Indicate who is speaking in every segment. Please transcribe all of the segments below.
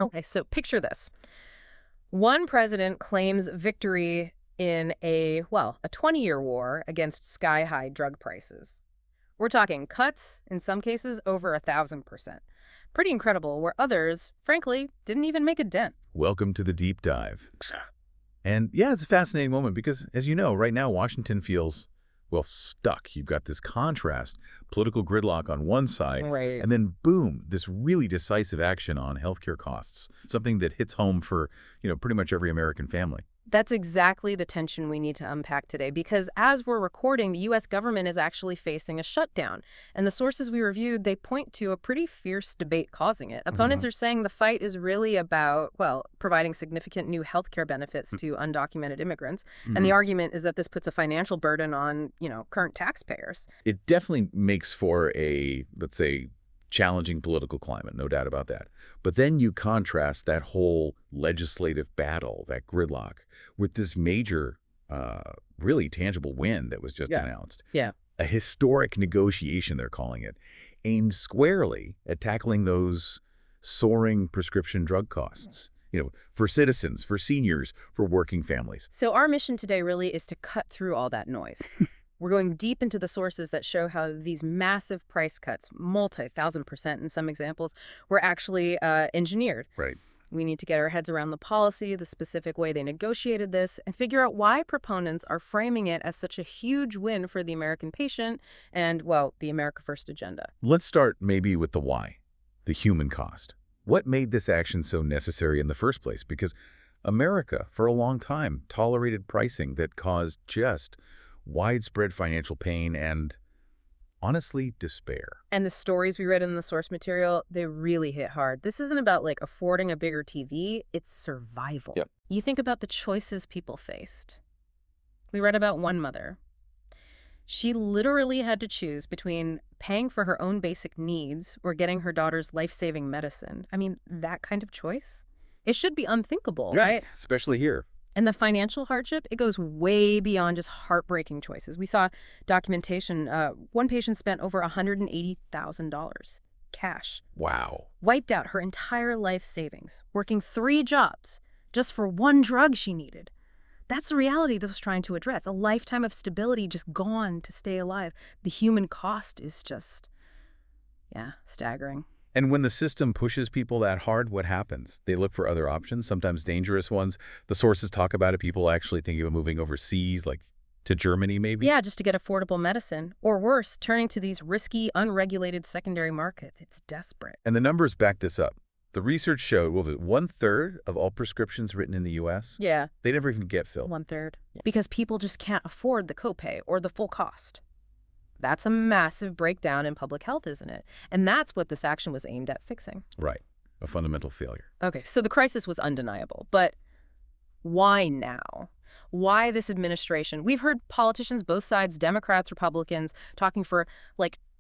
Speaker 1: Okay, so picture this. One president claims victory in a 20-year war against sky-high drug prices. We're talking cuts, in some cases, over 1,000%. Pretty incredible, where others, frankly, didn't even make a dent.
Speaker 2: Welcome to the deep dive. And yeah, it's a fascinating moment because, as you know, right now Washington feels, well, stuck. You've got this contrast, political gridlock on one side,
Speaker 1: Right.
Speaker 2: and then boom, this really decisive action on healthcare costs, something that hits home for, pretty much every American family.
Speaker 1: That's exactly the tension we need to unpack today, because as we're recording, the U.S. government is actually facing a shutdown. And the sources we reviewed, they point to a pretty fierce debate causing it. Opponents are saying the fight is really about, providing significant new healthcare benefits to undocumented immigrants. And the argument is that this puts a financial burden on, current taxpayers.
Speaker 2: It definitely makes for a, let's say, challenging political climate, no doubt about that. But then you contrast that whole legislative battle, that gridlock, with this major, really tangible win that was just announced.
Speaker 1: Yeah.
Speaker 2: A historic negotiation, they're calling it, aimed squarely at tackling those soaring prescription drug costs, for citizens, for seniors, for working families.
Speaker 1: So our mission today really is to cut through all that noise. We're going deep into the sources that show how these massive price cuts, multi-1,000% in some examples, were actually engineered.
Speaker 2: Right.
Speaker 1: We need to get our heads around the policy, the specific way they negotiated this, and figure out why proponents are framing it as such a huge win for the American patient and, the America First agenda.
Speaker 2: Let's start maybe with the why, the human cost. What made this action so necessary in the first place? Because America, for a long time, tolerated pricing that caused just widespread financial pain and, honestly, despair.
Speaker 1: And the stories we read in the source material, they really hit hard. This isn't about, affording a bigger TV. It's survival.
Speaker 2: Yep.
Speaker 1: You think about the choices people faced. We read about one mother. She literally had to choose between paying for her own basic needs or getting her daughter's life-saving medicine. I mean, that kind of choice? It should be unthinkable, right?
Speaker 2: Especially here.
Speaker 1: And the financial hardship, it goes way beyond just heartbreaking choices. We saw documentation. One patient spent over $180,000 cash.
Speaker 2: Wow.
Speaker 1: Wiped out her entire life savings, working 3 jobs just for one drug she needed. That's the reality that was trying to address. A lifetime of stability just gone to stay alive. The human cost is just, staggering.
Speaker 2: And when the system pushes people that hard, what happens? They look for other options, sometimes dangerous ones. The sources talk about it. People actually thinking of moving overseas, like to Germany maybe?
Speaker 1: Yeah, just to get affordable medicine. Or worse, turning to these risky, unregulated secondary markets. It's desperate.
Speaker 2: And the numbers back this up. The research showed, 1/3 of all prescriptions written in the U.S.,
Speaker 1: Yeah.
Speaker 2: they never even get filled.
Speaker 1: 1/3. Because people just can't afford the copay or the full cost. That's a massive breakdown in public health, isn't it? And that's what this action was aimed at fixing.
Speaker 2: Right. A fundamental failure.
Speaker 1: Okay, so the crisis was undeniable. But why now? Why this administration? We've heard politicians, both sides, Democrats, Republicans, talking for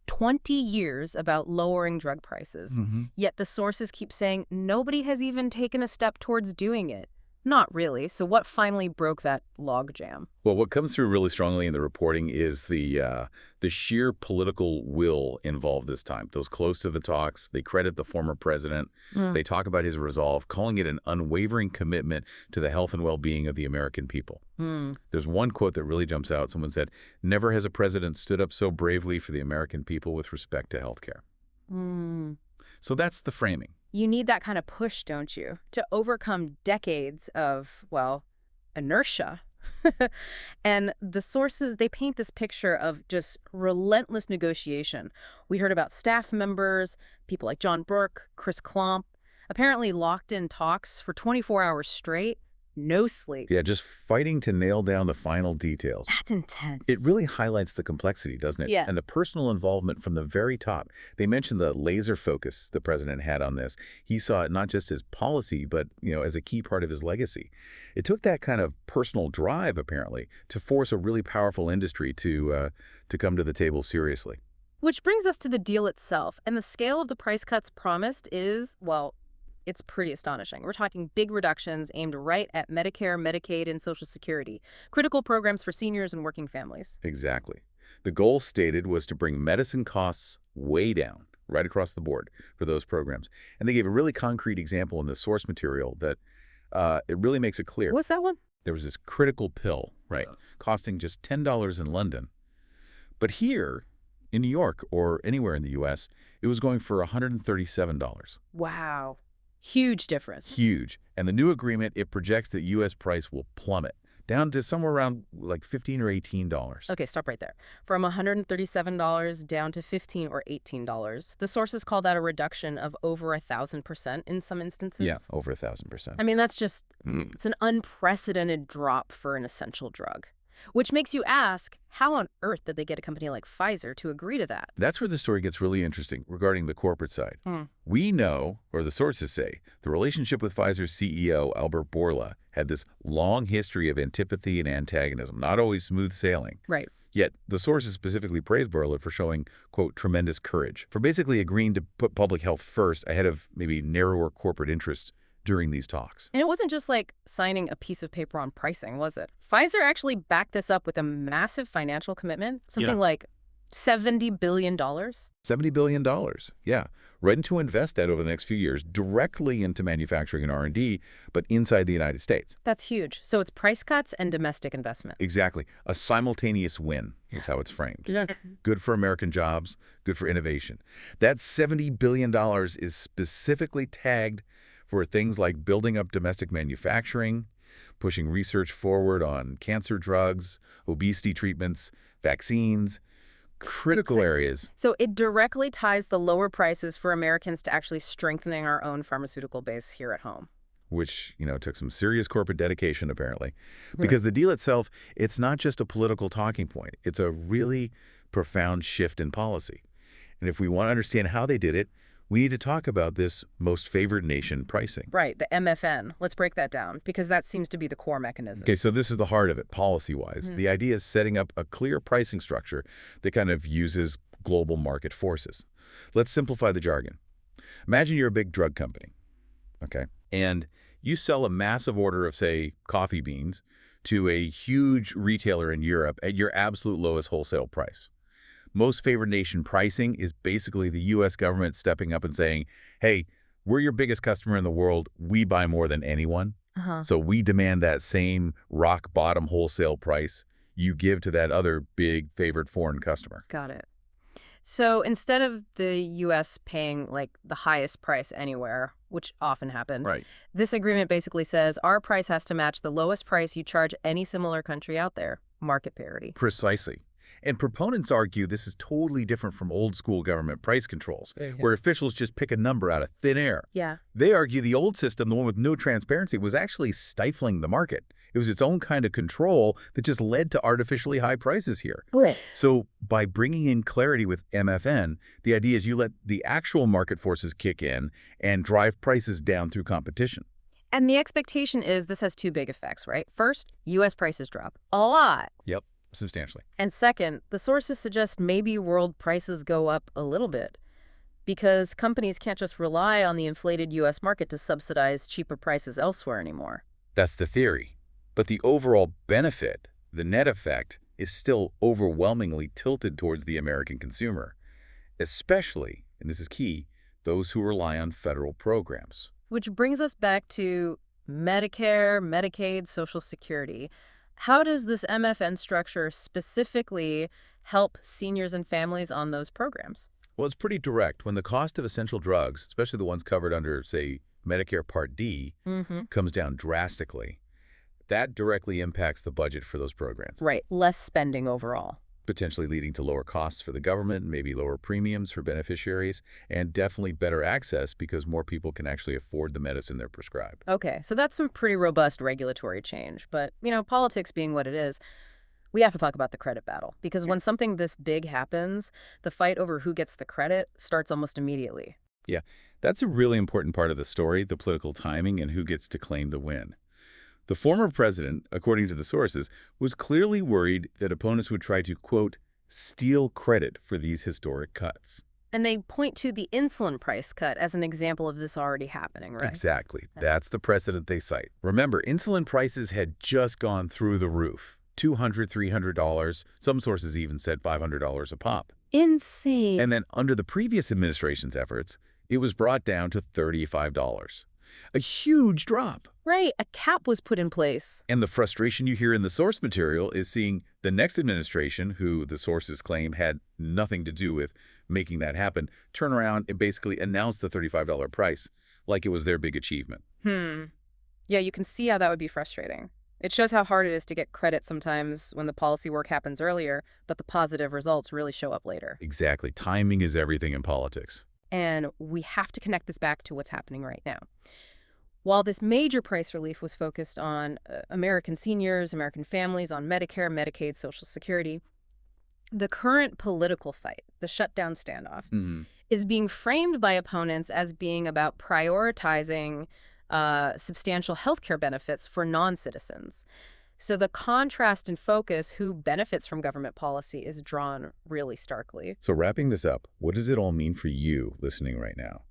Speaker 1: 20 years about lowering drug prices. Yet the sources keep saying nobody has even taken a step towards doing it. Not really. So what finally broke that logjam?
Speaker 2: Well, what comes through really strongly in the reporting is the sheer political will involved this time. Those close to the talks, they credit the former president. They talk about his resolve, calling it an unwavering commitment to the health and well-being of the American people. There's one quote that really jumps out. Someone said, "Never has a president stood up so bravely for the American people with respect to health care." So that's the framing.
Speaker 1: You need that kind of push, don't you, to overcome decades of, inertia. And the sources, they paint this picture of just relentless negotiation. We heard about staff members, people like John Burke, Chris Klomp, apparently locked in talks for 24 hours straight, no sleep.
Speaker 2: Yeah, just fighting to nail down the final details.
Speaker 1: That's intense.
Speaker 2: It really highlights the complexity, doesn't it?
Speaker 1: Yeah.
Speaker 2: And the personal involvement from the very top. They mentioned the laser focus the president had on this. He saw it not just as policy, but, as a key part of his legacy. It took that kind of personal drive, apparently, to force a really powerful industry to come to the table seriously.
Speaker 1: Which brings us to the deal itself. And the scale of the price cuts promised is, it's pretty astonishing. We're talking big reductions aimed right at Medicare, Medicaid, and Social Security, critical programs for seniors and working families.
Speaker 2: Exactly. The goal stated was to bring medicine costs way down, right across the board for those programs. And they gave a really concrete example in the source material that it really makes it clear.
Speaker 1: What's that one?
Speaker 2: There was this critical pill, right, costing just $10 in London. But here in New York or anywhere in the U.S., it was going for $137.
Speaker 1: Wow. Huge difference.
Speaker 2: Huge. And the new agreement, it projects that U.S. price will plummet down to somewhere around like $15 or $18.
Speaker 1: Okay, stop right there. From $137 down to $15 or $18. The sources call that a reduction of over 1,000% in some instances.
Speaker 2: Yeah, over 1,000%.
Speaker 1: I mean, that's just, it's an unprecedented drop for an essential drug. Which makes you ask, how on earth did they get a company like Pfizer to agree to that?
Speaker 2: That's where the story gets really interesting regarding the corporate side. We know, or the sources say, the relationship with Pfizer's CEO, Albert Bourla, had this long history of antipathy and antagonism, not always smooth sailing.
Speaker 1: Right.
Speaker 2: Yet, the sources specifically praised Bourla for showing, quote, tremendous courage, for basically agreeing to put public health first ahead of maybe narrower corporate interests during these talks.
Speaker 1: And it wasn't just like signing a piece of paper on pricing, was it? Pfizer actually backed this up with a massive financial commitment, something like $70 billion.
Speaker 2: $70 billion, yeah. Ready to invest that over the next few years directly into manufacturing and R&D, but inside the United States.
Speaker 1: That's huge. So it's price cuts and domestic investment.
Speaker 2: Exactly. A simultaneous win is how it's framed. Good for American jobs, good for innovation. That $70 billion is specifically tagged for things like building up domestic manufacturing, pushing research forward on cancer drugs, obesity treatments, vaccines, critical areas.
Speaker 1: So it directly ties the lower prices for Americans to actually strengthening our own pharmaceutical base here at home.
Speaker 2: Which, took some serious corporate dedication, apparently. Because the deal itself, it's not just a political talking point. It's a really profound shift in policy. And if we want to understand how they did it, we need to talk about this most favored nation pricing.
Speaker 1: Right, the MFN. Let's break that down, because that seems to be the core mechanism.
Speaker 2: Okay, so this is the heart of it, policy-wise. The idea is setting up a clear pricing structure that kind of uses global market forces. Let's simplify the jargon. Imagine you're a big drug company, okay? And you sell a massive order of, say, coffee beans to a huge retailer in Europe at your absolute lowest wholesale price. Most favored nation pricing is basically the U.S. government stepping up and saying, hey, we're your biggest customer in the world. We buy more than anyone. So we demand that same rock bottom wholesale price you give to that other big favored foreign customer.
Speaker 1: Got it. So instead of the U.S. paying like the highest price anywhere, which often happens, this agreement basically says our price has to match the lowest price you charge any similar country out there, market parity.
Speaker 2: Precisely. And proponents argue this is totally different from old-school government price controls, where officials just pick a number out of thin air. They argue the old system, the one with no transparency, was actually stifling the market. It was its own kind of control that just led to artificially high prices here. So by bringing in clarity with MFN, the idea is you let the actual market forces kick in and drive prices down through competition.
Speaker 1: And the expectation is this has two big effects, right? First, U.S. prices drop a lot.
Speaker 2: Yep. Substantially.
Speaker 1: And second, the sources suggest maybe world prices go up a little bit because companies can't just rely on the inflated U.S. market to subsidize cheaper prices elsewhere anymore.
Speaker 2: That's the theory. But the overall benefit, the net effect, is still overwhelmingly tilted towards the American consumer, especially, and this is key, those who rely on federal programs.
Speaker 1: Which brings us back to Medicare, Medicaid, Social Security. How does this MFN structure specifically help seniors and families on those programs?
Speaker 2: Well, it's pretty direct. When the cost of essential drugs, especially the ones covered under, say, Medicare Part D, comes down drastically, that directly impacts the budget for those programs.
Speaker 1: Right. Less spending overall.
Speaker 2: Potentially leading to lower costs for the government, maybe lower premiums for beneficiaries, and definitely better access because more people can actually afford the medicine they're prescribed.
Speaker 1: Okay, so that's some pretty robust regulatory change. But, politics being what it is, we have to talk about the credit battle. Because when something this big happens, the fight over who gets the credit starts almost immediately.
Speaker 2: Yeah, that's a really important part of the story, the political timing and who gets to claim the win. The former president, according to the sources, was clearly worried that opponents would try to, quote, steal credit for these historic cuts.
Speaker 1: And they point to the insulin price cut as an example of this already happening, right?
Speaker 2: Exactly. That's the precedent they cite. Remember, insulin prices had just gone through the roof. $200, $300. Some sources even said $500 a pop.
Speaker 1: Insane.
Speaker 2: And then under the previous administration's efforts, it was brought down to $35. A huge drop.
Speaker 1: Right, a cap was put in place.
Speaker 2: And the frustration you hear in the source material is seeing the next administration, who the sources claim had nothing to do with making that happen, turn around and basically announce the $35 price like it was their big achievement.
Speaker 1: Yeah, you can see how that would be frustrating. It shows how hard it is to get credit sometimes when the policy work happens earlier, but the positive results really show up later.
Speaker 2: Exactly. Timing is everything in politics.
Speaker 1: And we have to connect this back to what's happening right now. While this major price relief was focused on American seniors, American families, on Medicare, Medicaid, Social Security, the current political fight, the shutdown standoff, is being framed by opponents as being about prioritizing substantial healthcare benefits for non-citizens. So the contrast in focus, who benefits from government policy, is drawn really starkly.
Speaker 2: So wrapping this up, what does it all mean for you listening right now?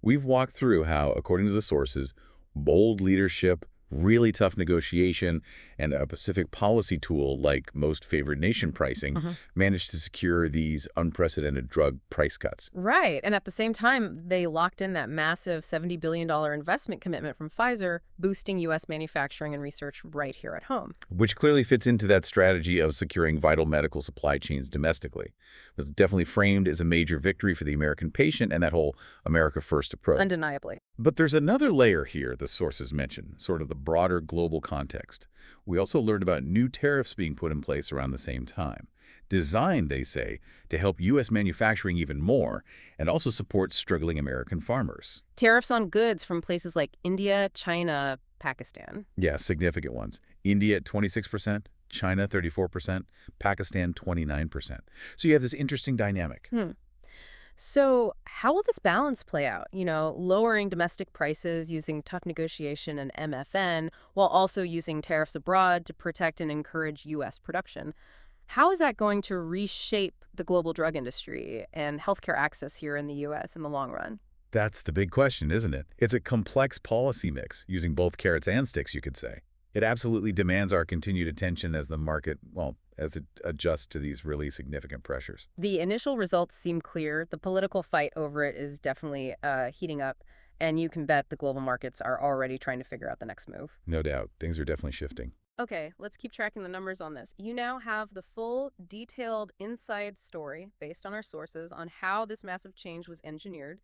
Speaker 2: We've walked through how, according to the sources, bold leadership, really tough negotiation, and a Pacific policy tool like most favored nation pricing managed to secure these unprecedented drug price cuts.
Speaker 1: Right. And at the same time, they locked in that massive $70 billion investment commitment from Pfizer, boosting U.S. manufacturing and research right here at home.
Speaker 2: Which clearly fits into that strategy of securing vital medical supply chains domestically. It's definitely framed as a major victory for the American patient and that whole America First approach.
Speaker 1: Undeniably.
Speaker 2: But there's another layer here the sources mention, sort of the broader global context. We also learned about new tariffs being put in place around the same time, designed, they say, to help U.S. manufacturing even more and also support struggling American farmers.
Speaker 1: Tariffs on goods from places like India, China, Pakistan.
Speaker 2: Yeah, significant ones. India at 26%, China 34%, Pakistan 29%. So you have this interesting dynamic.
Speaker 1: So how will this balance play out? You know, lowering domestic prices using tough negotiation and MFN while also using tariffs abroad to protect and encourage U.S. production. How is that going to reshape the global drug industry and healthcare access here in the U.S. in the long run?
Speaker 2: That's the big question, isn't it? It's a complex policy mix, using both carrots and sticks, you could say. It absolutely demands our continued attention as the market, well, as it adjusts to these really significant pressures.
Speaker 1: The initial results seem clear. The political fight over it is definitely heating up, and you can bet the global markets are already trying to figure out the next move.
Speaker 2: No doubt. Things are definitely shifting.
Speaker 1: Okay, let's keep tracking the numbers on this. You now have the full, detailed inside story based on our sources on how this massive change was engineered.